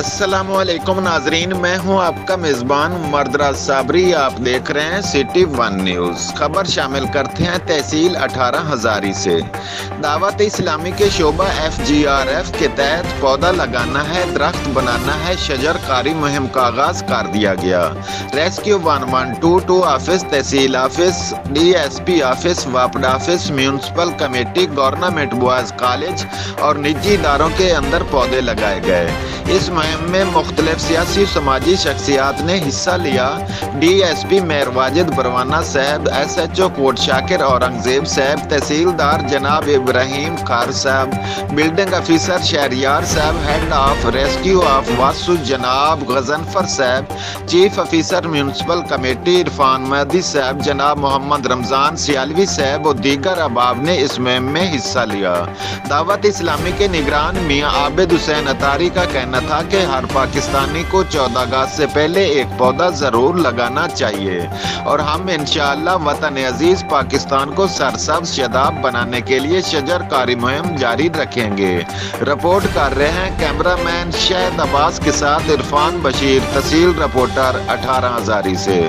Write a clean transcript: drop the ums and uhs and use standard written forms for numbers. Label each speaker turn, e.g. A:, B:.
A: अस्सलामुअलैकुम नाजरीन, मैं हूं आपका मेज़बान मर्दराज साबरी। आप देख रहे हैं सिटी वन न्यूज़। खबर शामिल करते हैं तहसील 18 हज़ारी से। दावत इस्लामी के शोबा FGRF के तहत पौधा लगाना है, दरख्त बनाना है, शजरकारी मुहिम का आगाज कर दिया गया। Rescue 1122 office, tehsil office, DSP office, वापड office, municipal committee, government boys college और निजी इदारों के अंदर पौधे लगाए गए। इस मुहिम में मुख्तलिफ सियासी समाजी शख्सियात ने हिस्सा लिया। DSP मेयर वाजिद बरवाना साहब, SHO कोट शाकिर औरंगजेब साहब, तहसीलदार जनाब इब्राहिम खार साहब, बिल्डिंग ऑफिसर शहरियार साहब, head of rescue of Vasu जनाब गजनफर साहब, chief officer municipal committee Irfan Mahdi साहब, जनाब मोहम्मद रमजान सियालवी साहब और दीगर अहबाब ने इस मुहिम में हिस्सा लिया। दावत इस्लामी के निगरान मियाँ आबिद हुसैन अतारी का कहना था कि हर पाकिस्तानी को 14 अगस्त से पहले एक पौधा जरूर लगाना चाहिए और हम इंशाअल्लाह वतन अजीज पाकिस्तान को सरसब्ज शादाब बनाने के लिए शजरकारी मुहिम जारी रखेंगे। रिपोर्ट कर रहे हैं कैमरामैन शाहिद अब्बास के साथ इरफान बशीर, तहसील रिपोर्टर 18 हज़ारी से।